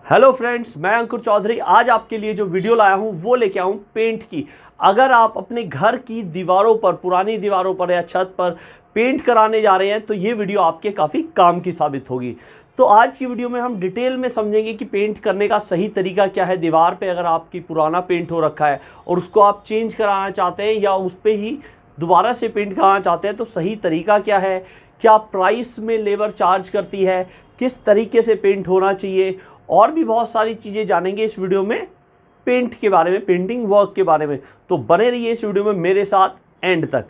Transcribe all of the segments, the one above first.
Hello friends, मैं अंकुर चौधरी। आज आपके लिए जो वीडियो लाया हूँ वो लेके आऊँ पेंट की। अगर आप अपने घर की दीवारों पर, पुरानी दीवारों पर या छत पर पेंट कराने जा रहे हैं तो ये वीडियो आपके काफ़ी काम की साबित होगी। तो आज की वीडियो में हम डिटेल में समझेंगे कि पेंट करने का सही तरीका क्या है। दीवार पे अगर आपकी पुराना पेंट हो रखा है और उसको आप चेंज कराना चाहते हैं या उस पर ही दोबारा से पेंट कराना चाहते हैं तो सही तरीका क्या है, क्या प्राइस में लेबर चार्ज करती है, किस तरीके से पेंट होना चाहिए, और भी बहुत सारी चीज़ें जानेंगे इस वीडियो में पेंट के बारे में, पेंटिंग वर्क के बारे में। तो बने रहिए इस वीडियो में मेरे साथ एंड तक।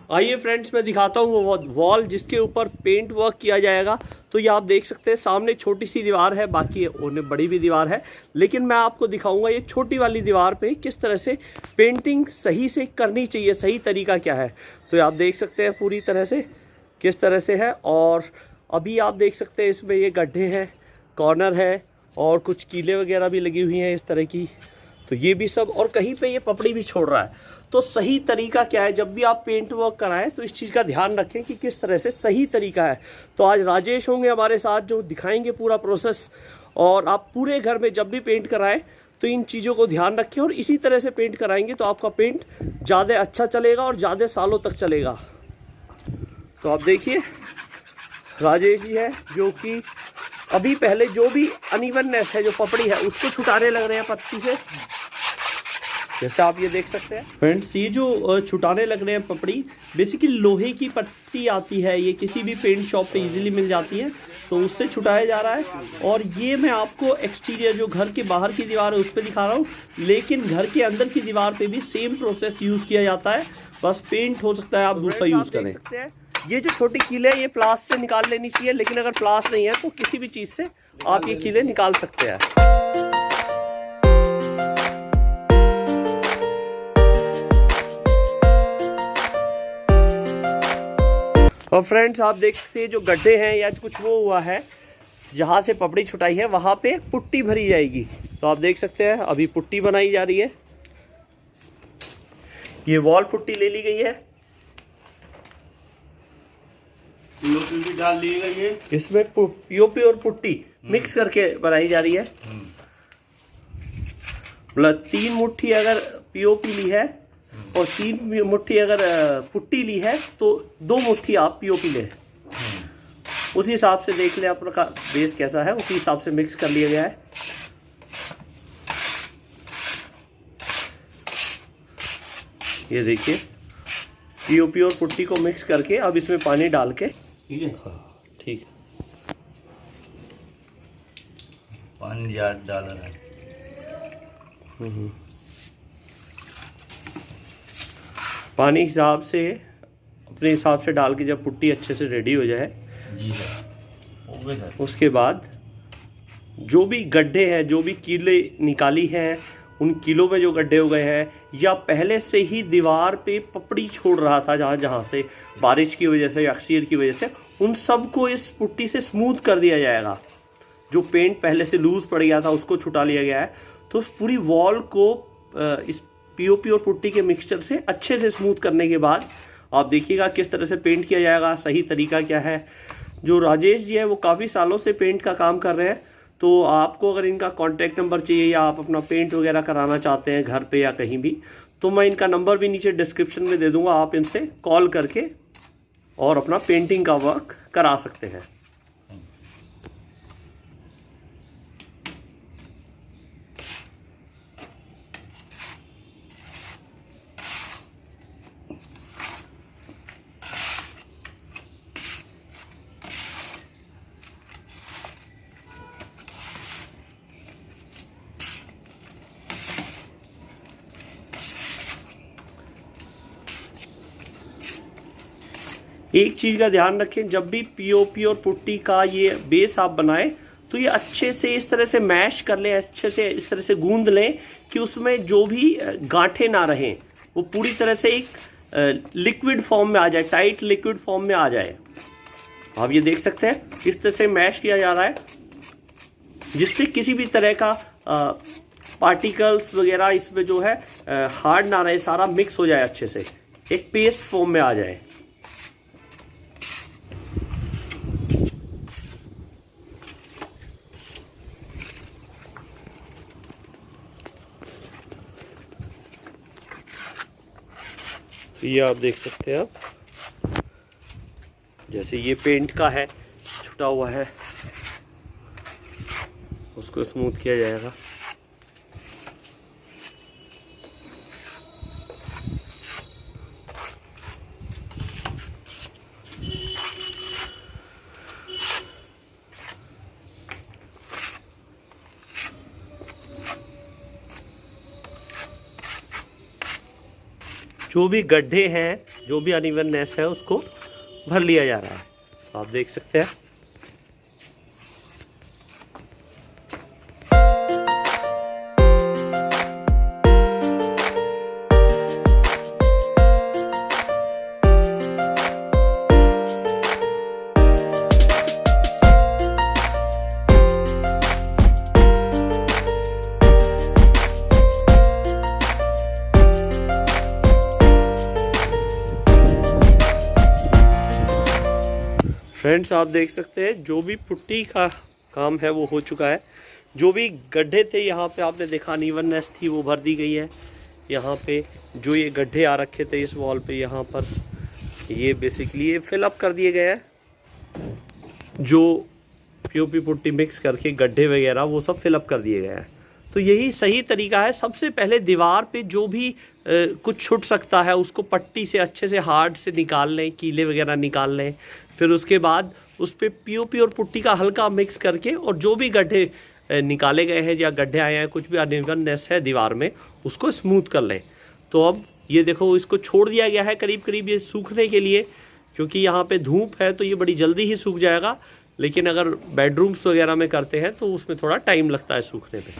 आइए फ्रेंड्स, मैं दिखाता हूँ वो वॉल जिसके ऊपर पेंट वर्क किया जाएगा। तो ये आप देख सकते हैं, सामने छोटी सी दीवार है, बाकी उन्हें बड़ी भी दीवार है, लेकिन मैं आपको दिखाऊंगा ये छोटी वाली दीवार पे किस तरह से पेंटिंग सही से करनी चाहिए, सही तरीका क्या है। तो ये आप देख सकते हैं पूरी तरह से किस तरह से है। और अभी आप देख सकते हैं इसमें ये गड्ढे हैं, कॉर्नर है और कुछ कीले वगैरह भी लगी हुई हैं इस तरह की। तो ये भी सब, और कहीं पे ये पपड़ी भी छोड़ रहा है। तो सही तरीका क्या है, जब भी आप पेंट वर्क कराएं तो इस चीज़ का ध्यान रखें कि किस तरह से सही तरीका है। तो आज राजेश होंगे हमारे साथ जो दिखाएंगे पूरा प्रोसेस। और आप पूरे घर में जब भी पेंट कराएं तो इन चीज़ों को ध्यान रखें और इसी तरह से पेंट कराएंगे तो आपका पेंट ज़्यादा अच्छा चलेगा और ज़्यादा सालों तक चलेगा। तो आप देखिए राजेश जी है जो कि अभी पहले जो भी अनइवननेस है, जो पपड़ी है, उसको छुटाने लग रहे हैं पत्ती से, जैसे आप ये देख सकते हैं फ्रेंड्स। ये जो छुटाने लग रहे हैं पपड़ी, बेसिकली लोहे की पट्टी आती है, ये किसी भी पेंट शॉप पे इजीली मिल जाती है, तो उससे छुटाया जा रहा है। और ये मैं आपको एक्सटीरियर जो घर के बाहर की दीवार है उस पर दिखा रहा हूँ, लेकिन घर के अंदर की दीवार पे भी सेम प्रोसेस यूज़ किया जाता है, बस पेंट हो सकता है आप दूसरा यूज़ करें। ये जो छोटी कीले ये प्लास से निकाल लेनी चाहिए, लेकिन अगर प्लास नहीं है तो किसी भी चीज़ से आप ये कीले निकाल सकते हैं। और फ्रेंड्स आप देख सकते हैं जो गड्ढे हैं या कुछ वो हुआ है, जहाँ से पपड़ी छुटाई है वहाँ पे पुट्टी भरी जाएगी। तो आप देख सकते हैं अभी पुट्टी बनाई जा रही है। ये वॉल पुट्टी ले ली गई है, पीओपी डाल ली गई है, इसमें पीओपी और पुट्टी मिक्स करके बनाई जा रही है। मतलब 3 मुट्ठी अगर पीओपी ली है और 3 मुट्ठी अगर पुट्टी ली है तो 2 मुट्ठी आप पीओपी ले। उसी हिसाब से देख ले आपका बेस कैसा है, उसी हिसाब से मिक्स कर लिया गया है। ये देखिए पीओपी और पुट्टी को मिक्स करके अब इसमें पानी डाल के, ठीक है, ठीक है, पानी ज़्यादा डाल रहा है। पानी हिसाब से, अपने हिसाब से डाल के जब पुट्टी अच्छे से रेडी हो जाए जी सर, उसके बाद जो भी गड्ढे हैं, जो भी कीले निकाली हैं, उन कीलों में जो गड्ढे हो गए हैं या पहले से ही दीवार पे पपड़ी छोड़ रहा था जहाँ जहाँ से बारिश की वजह से या अक्षीर की वजह से, उन सब को इस पुट्टी से स्मूथ कर दिया जाएगा। जो पेंट पहले से लूज पड़ गया था उसको छुटा लिया गया है। तो उस पूरी वॉल को इस पीओपी और पुट्टी के मिक्सचर से अच्छे से स्मूथ करने के बाद आप देखिएगा किस तरह से पेंट किया जाएगा, सही तरीका क्या है। जो राजेश जी है वो काफ़ी सालों से पेंट का काम कर रहे हैं। तो आपको अगर इनका कॉन्टैक्ट नंबर चाहिए या आप अपना पेंट वगैरह कराना चाहते हैं घर पे या कहीं भी, तो मैं इनका नंबर भी नीचे डिस्क्रिप्शन में दे दूंगा, आप इनसे कॉल करके और अपना पेंटिंग का वर्क करा सकते हैं। एक चीज़ का ध्यान रखें, जब भी पीओपी और पुट्टी का ये बेस आप बनाएं तो ये अच्छे से इस तरह से मैश कर लें, अच्छे से इस तरह से गूंद लें कि उसमें जो भी गांठें ना रहें, वो पूरी तरह से एक लिक्विड फॉर्म में आ जाए, टाइट लिक्विड फॉर्म में आ जाए। आप ये देख सकते हैं इस तरह से मैश किया जा रहा है, जिससे किसी भी तरह का पार्टिकल्स वगैरह इसमें जो है हार्ड ना रहे, सारा मिक्स हो जाए, अच्छे से एक पेस्ट फॉर्म में आ जाए। ये आप देख सकते हैं आप, जैसे ये पेंट का है, छुटा हुआ है, उसको स्मूथ किया जाएगा। जो भी गड्ढे हैं, जो भी अनइवननेस है, उसको भर लिया जा रहा है। आप देख सकते हैं। फ्रेंड्स, आप देख सकते हैं जो भी पुट्टी का काम है वो हो चुका है। जो भी गड्ढे थे यहाँ पे आपने देखा अनइवननेस थी, वो भर दी गई है। यहाँ पे जो ये गड्ढे आ रखे थे इस वॉल पे, यहाँ पर ये बेसिकली ये फिल अप कर दिए गए हैं। जो पीओपी पुट्टी मिक्स करके गड्ढे वगैरह वो सब फिल अप कर दिए गए हैं। तो यही सही तरीका है। सबसे पहले दीवार पे जो भी कुछ छूट सकता है उसको पट्टी से अच्छे से हार्ड से निकाल लें, कीले वगैरह निकाल लें। फिर उसके बाद उस पर पीओपी और पुट्टी का हल्का मिक्स करके, और जो भी गड्ढे निकाले गए हैं या गड्ढे आए हैं, कुछ भी अनइवननेस है दीवार में, उसको स्मूथ कर लें। तो अब ये देखो, इसको छोड़ दिया गया है करीब करीब ये सूखने के लिए, क्योंकि यहाँ पे धूप है तो ये बड़ी जल्दी ही सूख जाएगा। लेकिन अगर बेडरूम्स वगैरह में करते हैं तो उसमें थोड़ा टाइम लगता है सूखने में।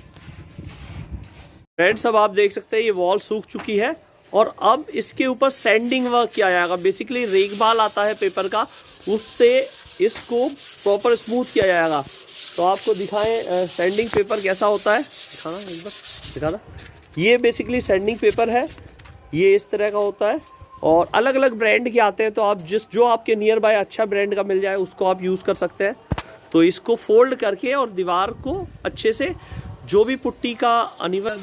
फ्रेंड्स, अब आप देख सकते हैं ये वॉल सूख चुकी है और अब इसके ऊपर सैंडिंग वर्क किया जाएगा। बेसिकली रेगमाल आता है पेपर का, उससे इसको प्रॉपर स्मूथ किया जाएगा। तो आपको दिखाएं सैंडिंग पेपर कैसा होता है, दिखाना एक बार, दिखाना। ये बेसिकली सैंडिंग पेपर है, ये इस तरह का होता है और अलग अलग ब्रांड के आते हैं। तो आप जो आपके नियर बाय अच्छा ब्रांड का मिल जाए उसको आप यूज़ कर सकते हैं। तो इसको फोल्ड करके और दीवार को अच्छे से, जो भी पुट्टी का अनिवन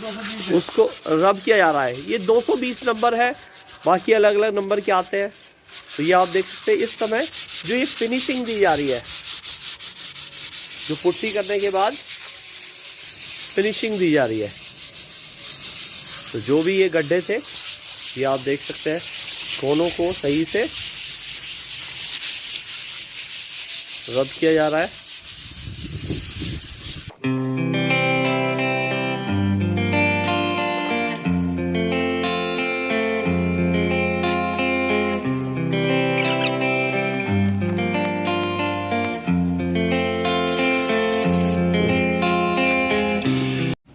उसको रब किया जा रहा है। ये 220 नंबर है, बाकी अलग अलग नंबर के आते हैं। तो ये आप देख सकते हैं इस समय जो ये फिनिशिंग दी जा रही है, जो पुट्टी करने के बाद फिनिशिंग दी जा रही है। तो जो भी ये गड्ढे थे, ये आप देख सकते हैं कोनों को सही से रब किया जा रहा है।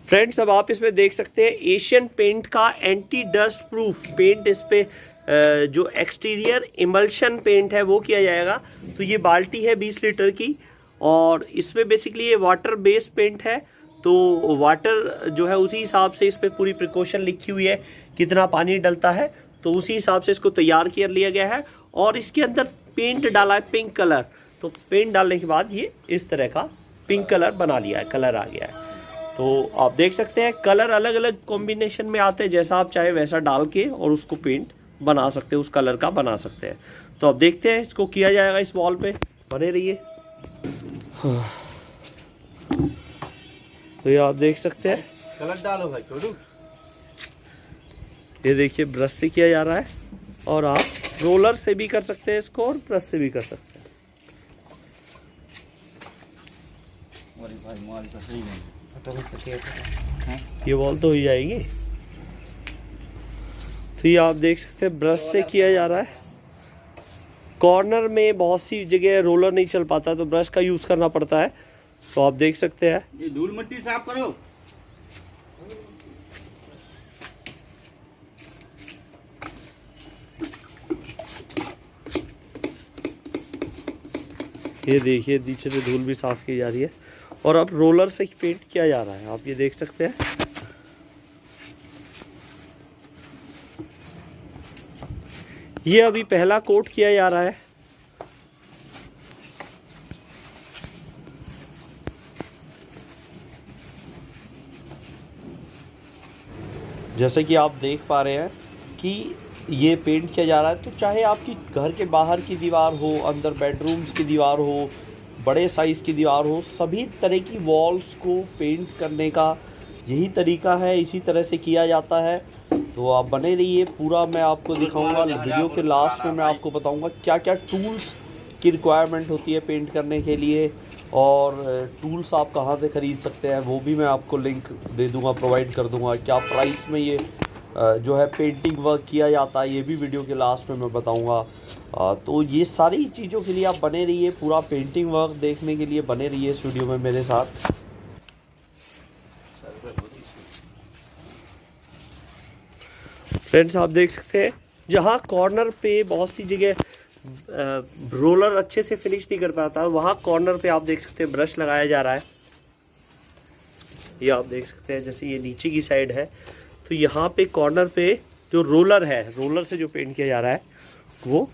फ्रेंड्स, अब आप इसमें देख सकते हैं एशियन पेंट का एंटी डस्ट प्रूफ पेंट, इस पे जो एक्सटीरियर इमल्शन पेंट है वो किया जाएगा। तो ये बाल्टी है 20 लीटर की और इसमें बेसिकली ये वाटर बेस्ड पेंट है। तो वाटर जो है उसी हिसाब से इस पे पूरी प्रिकॉशन लिखी हुई है, कितना पानी डलता है, तो उसी हिसाब से इसको तैयार कर लिया गया है। और इसके अंदर पेंट डाला है पिंक कलर। तो पेंट डालने के बाद ये इस तरह का पिंक कलर बना लिया है, कलर आ गया है। तो आप देख सकते हैं कलर अलग अलग कॉम्बिनेशन में आते हैं, जैसा आप चाहे वैसा डाल के और उसको पेंट बना सकते हैं, उस कलर का बना सकते हैं। तो अब देखते हैं इसको किया जाएगा इस वॉल पे, बने रहिए। तो ये आप देख सकते हैं, कलर डालो भाई छोड़ू। ये देखिए ब्रश से किया जा रहा है और आप रोलर से भी कर सकते हैं इसको और ब्रश से भी कर सकते हैं। भाई माल तो सही नहीं, ये वॉल तो हो जाएगी। तो ये आप देख सकते हैं ब्रश से किया जा रहा है। कॉर्नर में बहुत सी जगह रोलर नहीं चल पाता तो ब्रश का यूज करना पड़ता है। तो आप देख सकते हैं, ये धूल मिट्टी साफ करो। ये देखिए नीचे से धूल भी साफ की जा रही है और अब रोलर से पेंट किया जा रहा है, आप ये देख सकते हैं। ये अभी पहला कोट किया जा रहा है। जैसे कि आप देख पा रहे हैं कि ये पेंट किया जा रहा है। तो चाहे आपकी घर के बाहर की दीवार हो, अंदर बेडरूम्स की दीवार हो, बड़े साइज़ की दीवार हो, सभी तरह की वॉल्स को पेंट करने का यही तरीका है, इसी तरह से किया जाता है। तो आप बने रहिए, पूरा मैं आपको दिखाऊंगा। वीडियो के लास्ट में मैं आपको बताऊंगा क्या क्या टूल्स की रिक्वायरमेंट होती है पेंट करने के लिए, और टूल्स आप कहाँ से ख़रीद सकते हैं वो भी मैं आपको लिंक दे दूंगा, प्रोवाइड कर दूंगा। क्या प्राइस में ये जो है पेंटिंग वर्क किया जाता है, ये भी वीडियो के लास्ट में मैं बताऊंगा। तो ये सारी चीज़ों के लिए आप बने रहिए, पूरा पेंटिंग वर्क देखने के लिए बने रहिए इस वीडियो में मेरे साथ। फ्रेंड्स, आप देख सकते हैं जहाँ कॉर्नर पे बहुत सी जगह रोलर अच्छे से फिनिश नहीं कर पाता, वहाँ कॉर्नर पे आप देख सकते हैं ब्रश लगाया जा रहा है। ये आप देख सकते हैं, जैसे ये नीचे की साइड है तो यहाँ पे कॉर्नर पे जो रोलर है, रोलर से जो पेंट किया जा रहा है वो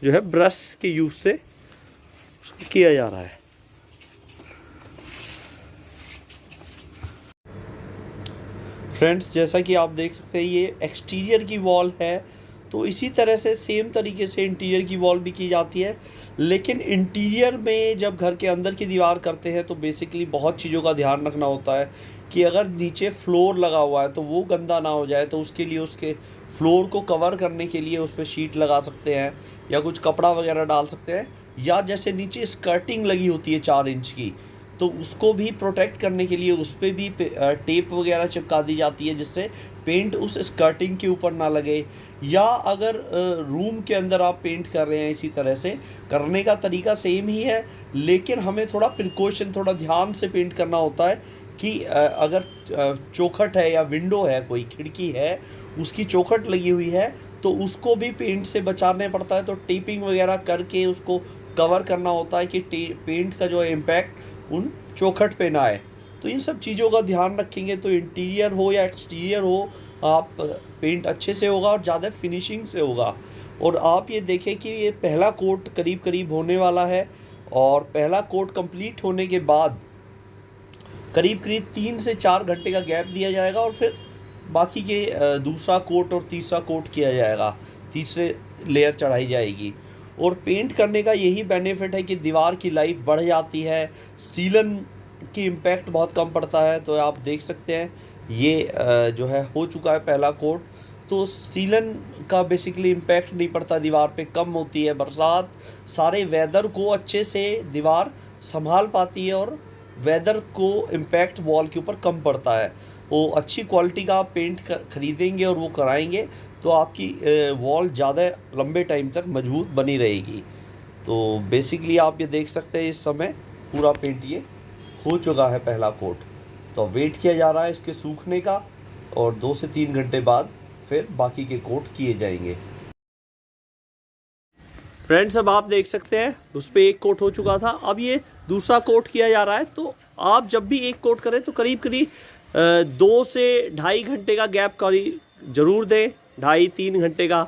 जो है ब्रश के यूज से किया जा रहा है। फ्रेंड्स, जैसा कि आप देख सकते हैं ये एक्सटीरियर की वॉल है, तो इसी तरह से सेम तरीके से इंटीरियर की वॉल भी की जाती है। लेकिन इंटीरियर में जब घर के अंदर की दीवार करते हैं तो बेसिकली बहुत चीज़ों का ध्यान रखना होता है कि अगर नीचे फ्लोर लगा हुआ है तो वो गंदा ना हो जाए। तो उसके लिए उसके फ्लोर को कवर करने के लिए उस पर शीट लगा सकते हैं या कुछ कपड़ा वगैरह डाल सकते हैं, या जैसे नीचे स्कर्टिंग लगी होती है 4 इंच की, तो उसको भी प्रोटेक्ट करने के लिए उस पर भी टेप वगैरह चिपका दी जाती है जिससे पेंट उस स्कर्टिंग के ऊपर ना लगे। या अगर रूम के अंदर आप पेंट कर रहे हैं, इसी तरह से करने का तरीका सेम ही है, लेकिन हमें थोड़ा प्रिकॉशन, थोड़ा ध्यान से पेंट करना होता है कि अगर चौखट है या विंडो है, कोई खिड़की है, उसकी चौखट लगी हुई है तो उसको भी पेंट से बचाने पड़ता है। तो टेपिंग वगैरह करके उसको कवर करना होता है कि पेंट का जो इम्पैक्ट उन चौखट पे ना आए। तो इन सब चीज़ों का ध्यान रखेंगे तो इंटीरियर हो या एक्सटीरियर हो, आप पेंट अच्छे से होगा और ज़्यादा फिनिशिंग से होगा। और आप ये देखें कि ये पहला कोट करीब करीब होने वाला है, और पहला कोट कंप्लीट होने के बाद करीब करीब 3 से 4 घंटे का गैप दिया जाएगा, और फिर बाकी के दूसरा कोट और तीसरा कोट किया जाएगा, तीसरे लेयर चढ़ाई जाएगी। और पेंट करने का यही बेनिफिट है कि दीवार की लाइफ बढ़ जाती है, सीलन की इम्पैक्ट बहुत कम पड़ता है। तो आप देख सकते हैं ये जो है हो चुका है पहला कोट, तो सीलन का बेसिकली इम्पैक्ट नहीं पड़ता दीवार पे, कम होती है। बरसात सारे वेदर को अच्छे से दीवार संभाल पाती है और वेदर को इम्पैक्ट वॉल के ऊपर कम पड़ता है। वो अच्छी क्वालिटी का आप पेंट खरीदेंगे और वो कराएंगे तो आपकी वॉल ज़्यादा लंबे टाइम तक मजबूत बनी रहेगी। तो बेसिकली आप ये देख सकते हैं इस समय पूरा पेंट ये हो चुका है पहला कोट। तो वेट किया जा रहा है इसके सूखने का, और 2 से 3 घंटे बाद फिर बाकी के कोट किए जाएंगे। फ्रेंड्स, अब आप देख सकते हैं उस पर एक कोट हो चुका था, अब ये दूसरा कोट किया जा रहा है। तो आप जब भी एक कोट करें तो करीब करीब 2 से 2.5 घंटे का गैप ज़रूर दें। 2.5-3 घंटे का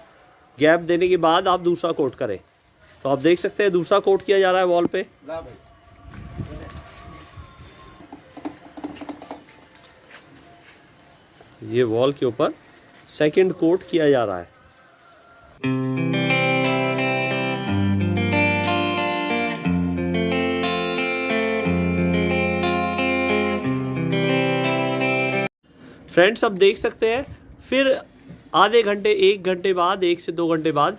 गैप देने के बाद आप दूसरा कोट करें। तो आप देख सकते हैं दूसरा कोट किया जा रहा है वॉल पे। ये वॉल के ऊपर सेकंड कोट किया जा रहा है। फ्रेंड्स, अब देख सकते हैं फिर आधे घंटे 1 घंटे बाद, 1 से 2 घंटे बाद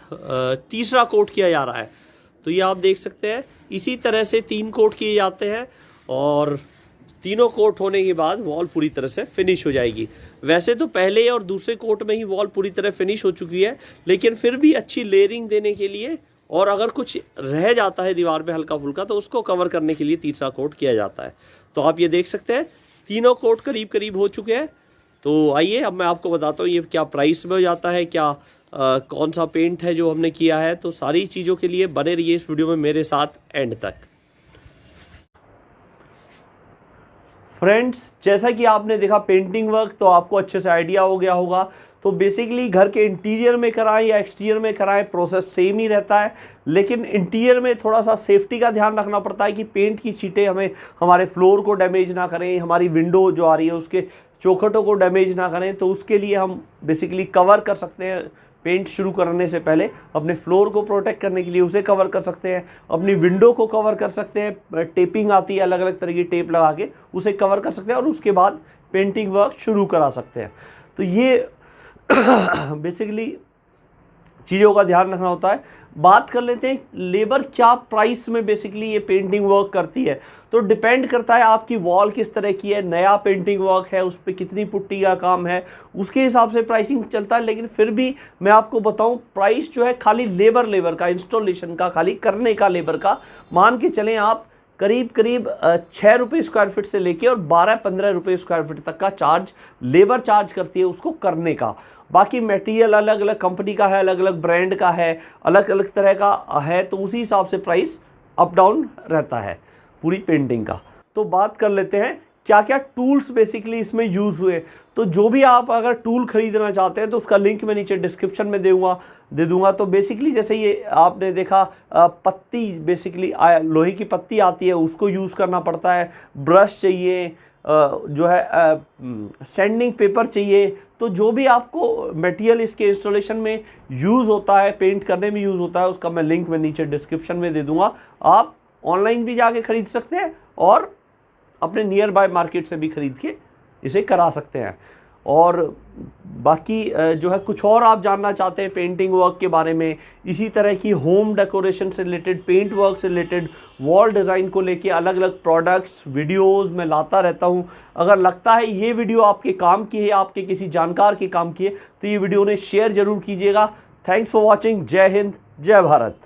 तीसरा कोट किया जा रहा है। तो ये आप देख सकते हैं इसी तरह से 3 कोट किए जाते हैं, और तीनों कोट होने के बाद वॉल पूरी तरह से फिनिश हो जाएगी। वैसे तो पहले और दूसरे कोट में ही वॉल पूरी तरह फिनिश हो चुकी है, लेकिन फिर भी अच्छी लेयरिंग देने के लिए, और अगर कुछ रह जाता है दीवार पे हल्का फुल्का, तो उसको कवर करने के लिए तीसरा कोट किया जाता है। तो आप ये देख सकते हैं तीनों कोट करीब करीब हो चुके हैं। तो आइए अब मैं आपको बताता हूँ ये क्या प्राइस में हो जाता है, क्या कौन सा पेंट है जो हमने किया है। तो सारी चीज़ों के लिए बने रहिए इस वीडियो में मेरे साथ एंड तक। फ्रेंड्स, जैसा कि आपने देखा पेंटिंग वर्क, तो आपको अच्छे से आइडिया हो गया होगा। तो बेसिकली घर के इंटीरियर में कराएं या एक्सटीरियर में कराएं, प्रोसेस सेम ही रहता है, लेकिन इंटीरियर में थोड़ा सा सेफ्टी का ध्यान रखना पड़ता है कि पेंट की छींटें हमें हमारे फ्लोर को डैमेज ना करें, हमारी विंडो जो आ रही है उसके चौखटों को डैमेज ना करें। तो उसके लिए हम बेसिकली कवर कर सकते हैं, पेंट शुरू करने से पहले अपने फ्लोर को प्रोटेक्ट करने के लिए उसे कवर कर सकते हैं, अपनी विंडो को कवर कर सकते हैं, टेपिंग आती है अलग अलग तरह की टेप लगा के उसे कवर कर सकते हैं, और उसके बाद पेंटिंग वर्क शुरू करा सकते हैं। तो ये बेसिकली चीज़ों का ध्यान रखना होता है। बात कर लेते हैं लेबर क्या प्राइस में बेसिकली ये पेंटिंग वर्क करती है। तो डिपेंड करता है आपकी वॉल किस तरह की है, नया पेंटिंग वर्क है, उस पर कितनी पुट्टी का काम है, उसके हिसाब से प्राइसिंग चलता है। लेकिन फिर भी मैं आपको बताऊं, प्राइस जो है खाली लेबर का, इंस्टॉलेशन का, खाली करने का लेबर का, मान के चलें आप करीब 6 रुपये स्क्वायर फीट से लेके और 12-15 रुपये स्क्वायर फीट तक का चार्ज लेबर चार्ज करती है उसको करने का। बाकी मटेरियल अलग अलग कंपनी का है, अलग अलग ब्रांड का है, अलग अलग तरह का है, तो उसी हिसाब से प्राइस अप डाउन रहता है पूरी पेंटिंग का। तो बात कर लेते हैं क्या क्या टूल्स बेसिकली इसमें यूज़ हुए। तो जो भी आप अगर टूल खरीदना चाहते हैं तो उसका लिंक मैं नीचे डिस्क्रिप्शन में दे दूंगा। तो बेसिकली जैसे ये आपने देखा पत्ती, बेसिकली लोहे की पत्ती आती है, उसको यूज़ करना पड़ता है। ब्रश चाहिए, जो है सैंडिंग पेपर चाहिए। तो जो भी आपको मटेरियल इसके इंस्टॉलेशन में यूज़ होता है, पेंट करने में यूज़ होता है, उसका मैं लिंक मैं नीचे डिस्क्रिप्शन में दे दूंगा। आप ऑनलाइन भी जाके ख़रीद सकते हैं और अपने नियर बाय मार्केट से भी ख़रीद के इसे करा सकते हैं। और बाकी जो है कुछ और आप जानना चाहते हैं पेंटिंग वर्क के बारे में, इसी तरह की होम डेकोरेशन से रिलेटेड, पेंट वर्क से रिलेटेड, वॉल डिज़ाइन को लेके अलग अलग प्रोडक्ट्स वीडियोस मैं लाता रहता हूं। अगर लगता है ये वीडियो आपके काम की है, आपके किसी जानकार के काम की है, तो ये वीडियो उन्हें शेयर ज़रूर कीजिएगा। Thanks for watching. जय हिंद, जय भारत।